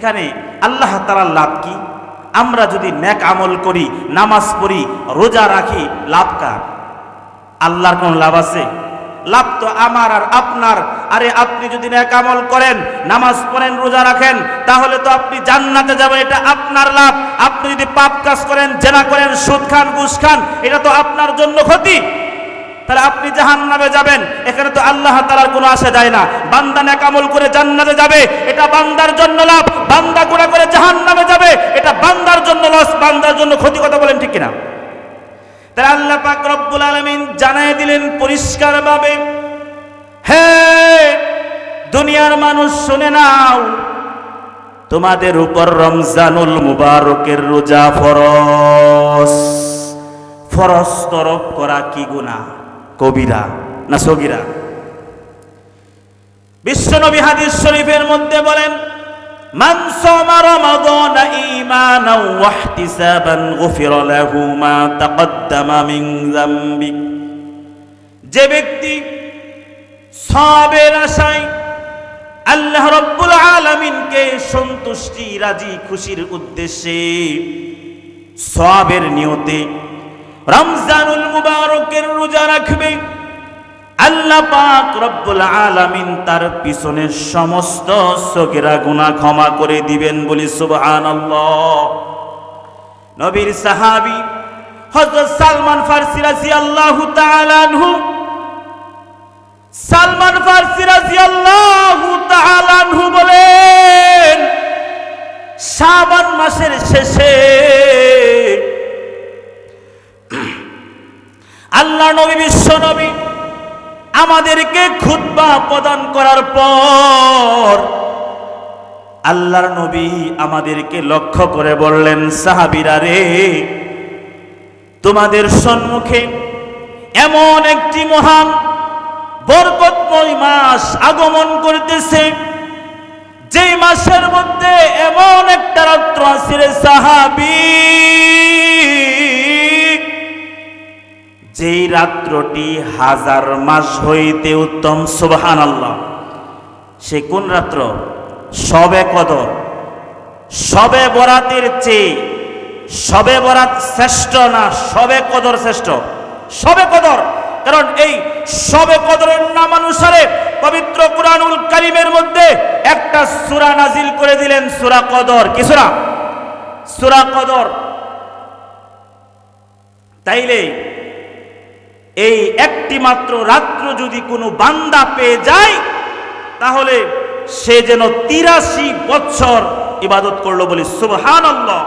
এখানে আল্লাহ তাআলার লাভ কি? আমরা যদি নেক আমল করি, নামাজ পড়ি, রোজা রাখি, লাভ কার? আল্লাহর কোন লাভ আছে? লাভ তো আমার আর আপনার। আরে আপনি যদি নেক আমল করেন, নামাজ পড়েন, রোজা রাখেন, তাহলে তো আপনি জান্নাতে যাবেন, এটা আপনার লাভ। আপনি যদি পাপ কাজ করেন, জেনা করেন, সুদ খান, ঘুষ খান, এটা তো আপনার জন্য ক্ষতি। তাহলে আপনি জাহান্নামে যাবেন, এখানে তো আল্লাহ তাআলার কোনো আসে যায় না। বান্দা নেক আমল করে জান্নাতে যাবে, এটা বান্দার জন্য লাভ। বান্দা গুনাহ করে জাহান্নামে যাবে, এটা বান্দার জন্য লস, বান্দার জন্য ক্ষতি। কথা বলেন ঠিক কিনা? তাহলে আল্লাহ পাক রব্বুল আলামিন জানায় দিলেন পরিষ্কারভাবে, হে দুনিয়ার মানুষ শুনে নাও, তোমাদের উপর রমজানুল মুবারকের রোজা ফরজ। ফরজ তরফ করা কি গুনাহ? কবিরা না সগীরা? বিশ্বনবী হাদিস শরীফের মধ্যে বলেন, মান সামা রমাদান ঈমানান ওয়া ইহতিসাবান গুফিরা লাহু মা তাকদ্দামা মিন যামবি। যে ব্যক্তি সওয়াবের আশায় আল্লাহ রাব্বুল আলামিনকে সন্তুষ্টি, রাজি খুশির উদ্দেশ্যে সওয়াবের নিয়তে রমজানুল মুবারকের রোজা রাখবে, আল্লাহ পাক রব্বুল আলামিন তার পিছনের সমস্ত সগীরা গুনাহ ক্ষমা করে দিবেন। বলি সুবহানাল্লাহ। নবীর সাহাবী হযরত সালমান ফারসি রাদিয়াল্লাহু তাআলা আনহু, সালমান ফারসি রাদিয়াল্লাহু তাআলা আনহু বলেন, শাবান মাসের শেষে আল্লাহ নবী, বিশ্ব নবী আমাদেরকে খুতবা প্রদান করার পর আল্লাহর নবী আমাদেরকে লক্ষ্য করে বললেন, সাহাবীরা রে, তোমাদের সম্মুখে এমন একটি মহান বরকতময় মাস আগমন করতেছে, যেই মাসের মধ্যে এমন একটা রাত্র আছে রে সাহাবী, যেই রাত্রটি 1000 মাস হইতে উত্তম। সুবহানাল্লাহ। সে কোন রাত্র? শবে কদর। শবে বরাতের চেয়ে শবে বরাত শ্রেষ্ঠ না শবে কদর শ্রেষ্ঠ? শবে কদর। কারণ এই শবে কদরের নামানুসারে পবিত্র কুরআনুল কারীমের মধ্যে একটা সূরা নাজিল করে দিলেন, সূরা কদর। কি সূরা? সূরা কদর। তাইলে এই একটি মাত্র রাত্র যদি কোনো বান্দা পেয়ে যায়, তাহলে সে যেন 83 বছর ইবাদত করলো। বলি সুবহানাল্লাহ।